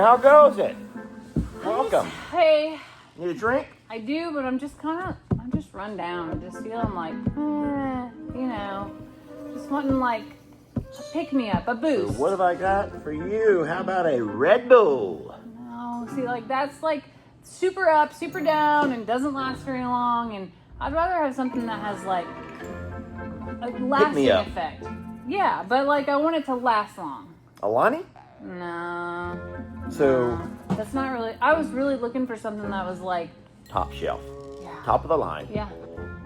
how goes it? Welcome. Hey, Need a drink? I do, but I'm just run down. I'm just feeling like, just wanting like a pick me up, a So boost. what have I got for you? How about a Red Bull? No, see, like that's like super up, super down, and doesn't last very long. And I'd rather have something that has like a lasting up. effect. Yeah, but like I want it to last long. Alani? No. So That's not really. I was really looking for something that was like, top shelf, yeah, top of the line. yeah.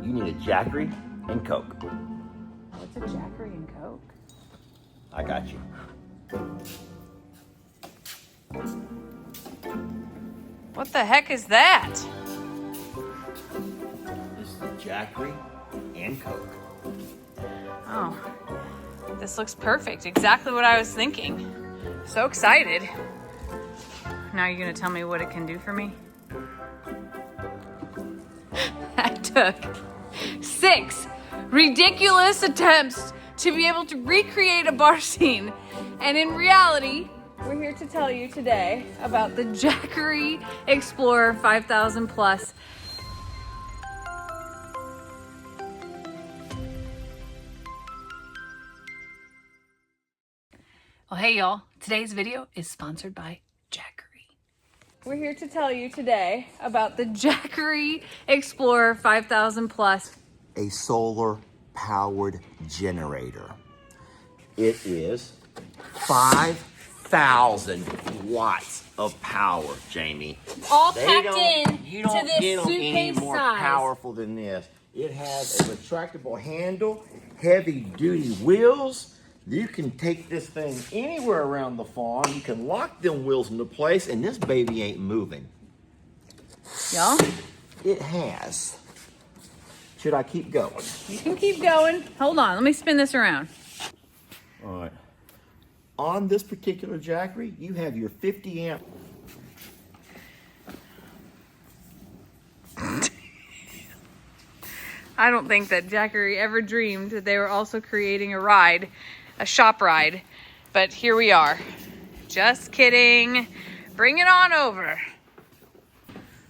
You need a Jackery and Coke. What's a Jackery and Coke? I got you. What the heck is that? This is the Jackery and Coke. Oh, this looks perfect. Exactly what I was thinking. So excited. Now you're gonna tell me what it can do for me? I took 6 ridiculous attempts to be able to recreate a bar scene. And in reality, we're here to tell you today about the Jackery Explorer 5000 Plus. Well, hey y'all, today's video is sponsored by Jackery. We're here to tell you today about the Jackery Explorer 5000 Plus. A solar powered generator. It is 5,000 watts of power, Jamie. All packed in You to don't this get them any suitcase more size. powerful than this. It has a retractable handle, heavy duty wheels. You can take this thing anywhere around the farm. You can lock them wheels into place, and this baby ain't moving. Y'all, It has. Should I keep going? you can keep going. Hold on, let me spin this around. All right. On this particular Jackery, you have your 50 amp. I don't think that Jackery ever dreamed that they were also creating a ride, a shop ride. But here we are. Just kidding. Bring it on over.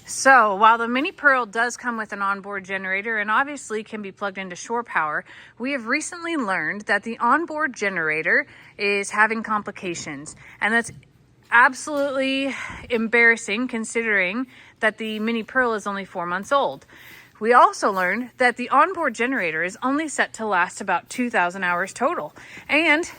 So while the Mini Pearl does come with an onboard generator and obviously can be plugged into shore power, we have recently learned that the onboard generator is having complications. And that's absolutely embarrassing considering that the Mini Pearl is only 4 months old. We also learned that the onboard generator is only set to last about 2,000 hours total. And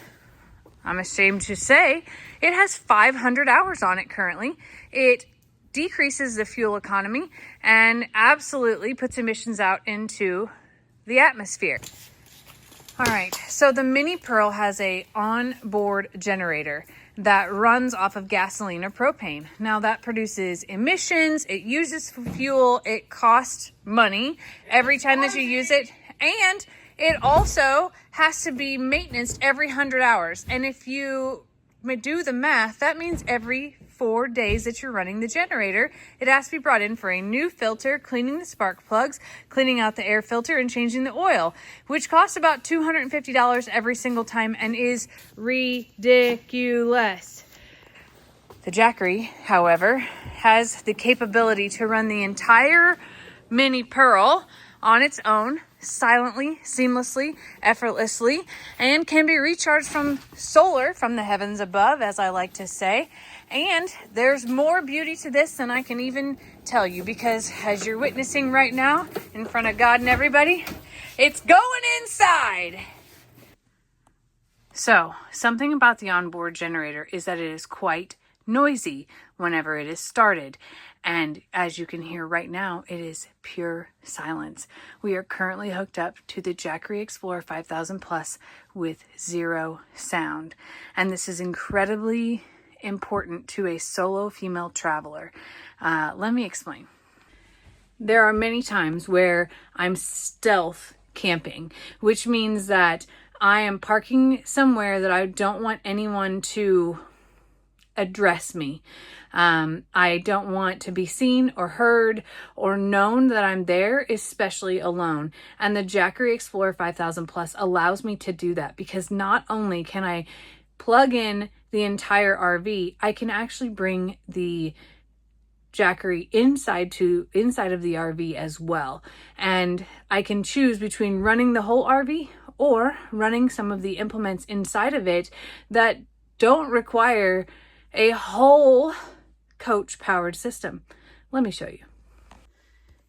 I'm ashamed to say it has 500 hours on it currently. It decreases the fuel economy and absolutely puts emissions out into the atmosphere. All right, so the Mini Pearl has a onboard generator that runs off of gasoline or propane. Now that produces emissions, it uses fuel, it costs money every time that you use it, and it also has to be maintained every 100 hours. And if you do the math, that means every 4 days that you're running the generator, it has to be brought in for a new filter, cleaning the spark plugs, cleaning out the air filter, and changing the oil, which costs about $250 every single time and is ridiculous. The Jackery, however, has the capability to run the entire Mini Pearl on its own, silently, seamlessly, effortlessly, and can be recharged from solar from the heavens above, as I like to say. And there's more beauty to this than I can even tell you, because as you're witnessing right now in front of God and everybody, it's going inside. So, something about the onboard generator is that it is quite noisy whenever it is started. And as you can hear right now, it is pure silence. We are currently hooked up to the Jackery Explorer 5000 Plus with 0 sound. And this is incredibly important to a solo female traveler. Let me explain. There are many times where I'm stealth camping, which means that I am parking somewhere that I don't want anyone to address me. I don't want to be seen or heard or known that I'm there, especially alone. And the Jackery Explorer 5000 Plus allows me to do that, because not only can I plug in the entire RV, I can actually bring the Jackery inside of the RV as well. And I can choose between running the whole RV or running some of the implements inside of it that don't require a whole coach powered system. Let me show you.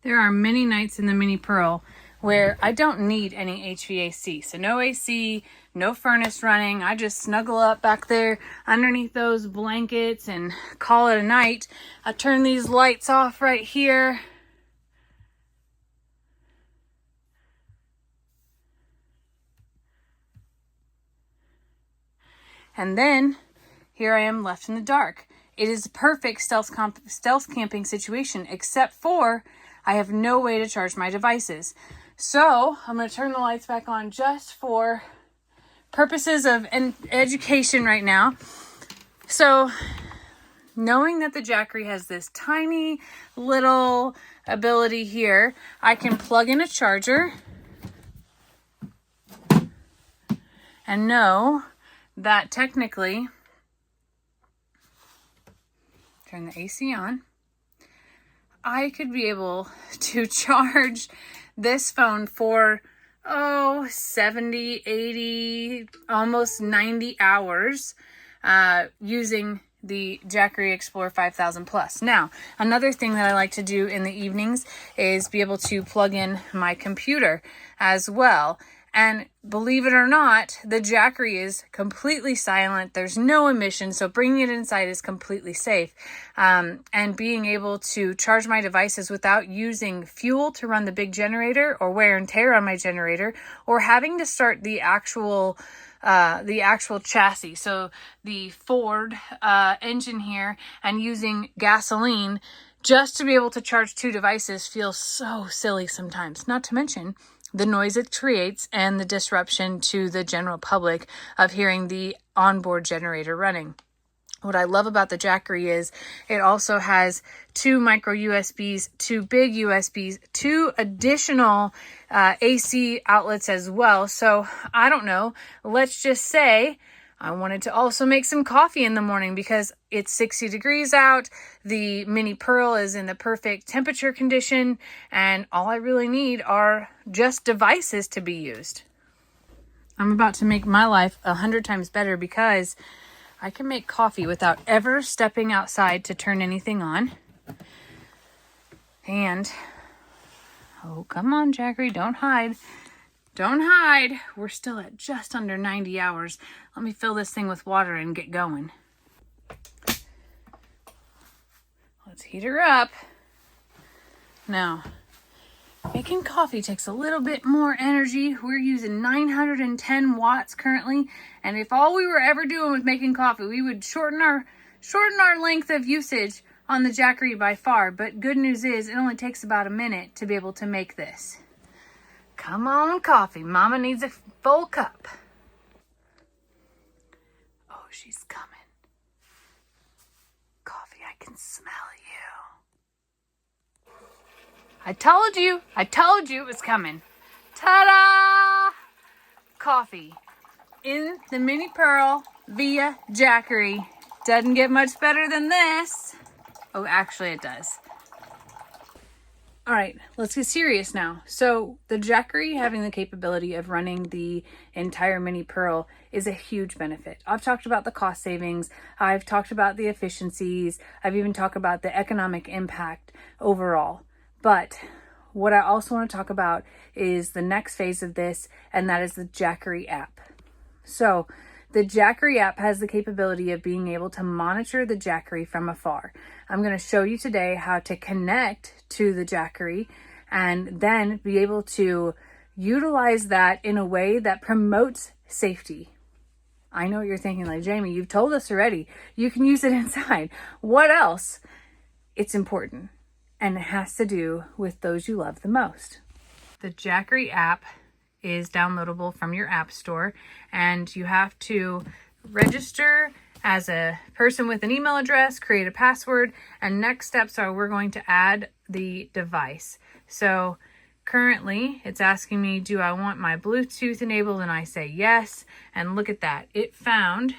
There are many nights in the Mini Pearl where I don't need any HVAC. So no AC, no furnace running. I just snuggle up back there underneath those blankets and call it a night. I turn these lights off right here. And then here I am left in the dark. It is a perfect stealth camping situation, except for I have no way to charge my devices. So I'm going to turn the lights back on just for purposes of education right now. So knowing that the Jackery has this tiny little ability here, I can plug in a charger and know that technically, turn the AC on, I could be able to charge this phone for 70, 80, almost 90 hours using the Jackery Explorer 5000 Plus. Now, another thing that I like to do in the evenings is be able to plug in my computer as well. And believe it or not, the Jackery is completely silent. There's no emission, so bringing it inside is completely safe. And being able to charge my devices without using fuel to run the big generator or wear and tear on my generator, or having to start the actual chassis, so the Ford engine here, and using gasoline just to be able to charge two devices feels so silly sometimes. Not to mention the noise it creates and the disruption to the general public of hearing the onboard generator running. What I love about the Jackery is it also has two micro USBs, two big USBs, two additional AC outlets as well. So I don't know, let's just say I wanted to also make some coffee in the morning because it's 60 degrees out. The Mini Pearl is in the perfect temperature condition, and all I really need are just devices to be used. I'm about to make my life 100 times better because I can make coffee without ever stepping outside to turn anything on. And, oh, come on, Jackery, don't hide. Don't hide. We're still at just under 90 hours. Let me fill this thing with water and get going. Let's heat her up. Now, making coffee takes a little bit more energy. We're using 910 watts currently. And if all we were ever doing was making coffee, we would shorten our length of usage on the Jackery by far. But good news is it only takes about a minute to be able to make this. Come on, coffee. Mama needs a full cup. Oh, she's coming. Coffee, I can smell you. I told you it was coming. Ta-da! Coffee in the Mini Pearl via Jackery. Doesn't get much better than this. Oh, actually it does. All right, let's get serious now. So the Jackery having the capability of running the entire Mini Pearl is a huge benefit. I've talked about the cost savings. I've talked about the efficiencies. I've even talked about the economic impact overall. But what I also want to talk about is the next phase of this, and that is the Jackery app. So the Jackery app has the capability of being able to monitor the Jackery from afar. I'm going to show you today how to connect to the Jackery and then be able to utilize that in a way that promotes safety. I know what you're thinking, like, Jamie, you've told us already. You can use it inside. What else? It's important, and it has to do with those you love the most. The Jackery app is downloadable from your app store, and you have to register as a person with an email address, create a password, and next steps are we're going to add the device. So currently it's asking me, do I want my Bluetooth enabled? And I say yes, and look at that. It found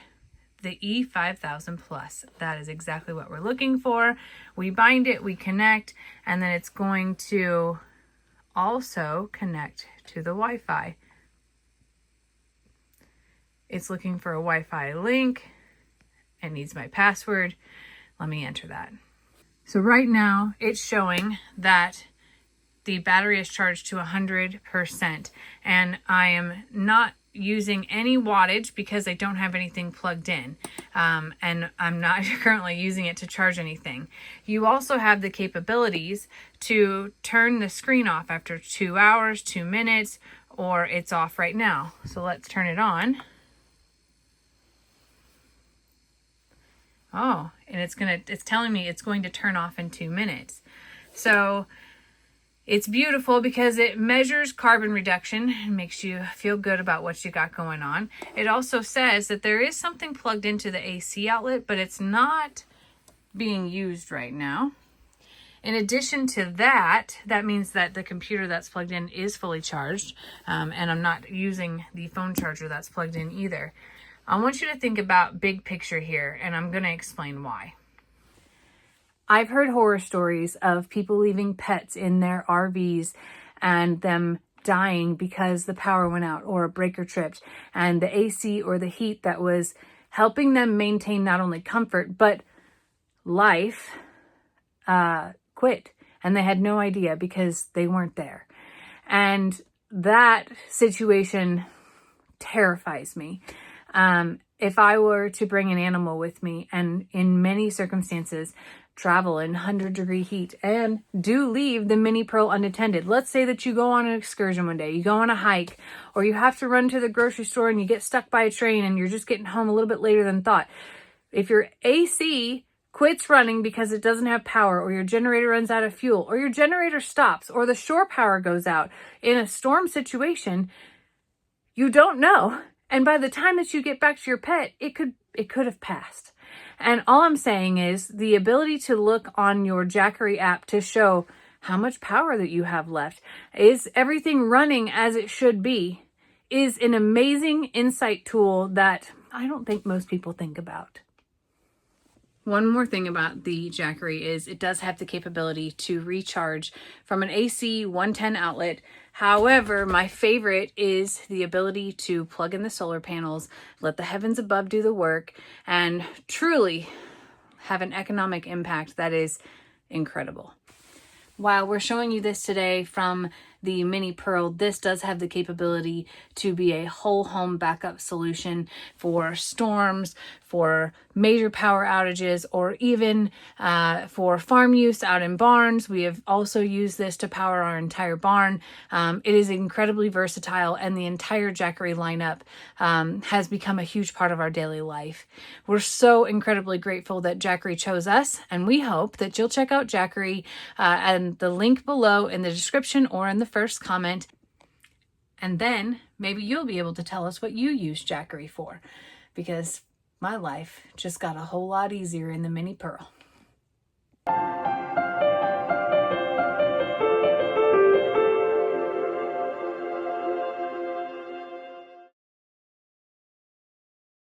the E5000 Plus. That is exactly what we're looking for. We bind it, we connect, and then it's going to also connect to the Wi-Fi. It's looking for a Wi-Fi link. It needs my password. Let me enter that. So right now it's showing that the battery is charged to 100%, and I am not using any wattage because I don't have anything plugged in, and I'm not currently using it to charge anything. You also have the capabilities to turn the screen off after 2 hours, 2 minutes, or it's off right now. So let's turn it on. Oh, and it's telling me it's going to turn off in 2 minutes. So it's beautiful because it measures carbon reduction and makes you feel good about what you got going on. It also says that there is something plugged into the AC outlet, but it's not being used right now. In addition to that, that means that the computer that's plugged in is fully charged, and I'm not using the phone charger that's plugged in either. I want you to think about big picture here, and I'm going to explain why. I've heard horror stories of people leaving pets in their RVs and them dying because the power went out or a breaker tripped, and the AC or the heat that was helping them maintain not only comfort but life quit, and they had no idea because they weren't there. And that situation terrifies me. If I were to bring an animal with me, and in many circumstances travel in 100-degree heat and do leave the mini Pearl unattended. Let's say that you go on an excursion one day, you go on a hike, or you have to run to the grocery store and you get stuck by a train and you're just getting home a little bit later than thought. If your AC quits running because it doesn't have power, or your generator runs out of fuel, or your generator stops, or the shore power goes out in a storm situation, you don't know. And by the time that you get back to your pet, it could have passed. And all I'm saying is the ability to look on your Jackery app to show how much power that you have left, is everything running as it should be, is an amazing insight tool that I don't think most people think about. One more thing about the Jackery is it does have the capability to recharge from an AC 110 outlet. However, my favorite is the ability to plug in the solar panels, let the heavens above do the work, and truly have an economic impact that is incredible. While we're showing you this today from the Mini Pearl, this does have the capability to be a whole home backup solution for storms, for major power outages, or even for farm use out in barns. We have also used this to power our entire barn. It is incredibly versatile, and the entire Jackery lineup has become a huge part of our daily life. We're so incredibly grateful that Jackery chose us, and we hope that you'll check out Jackery and the link below in the description or in the first comment, and then maybe you'll be able to tell us what you use Jackery for, because my life just got a whole lot easier in the Mini Pearl.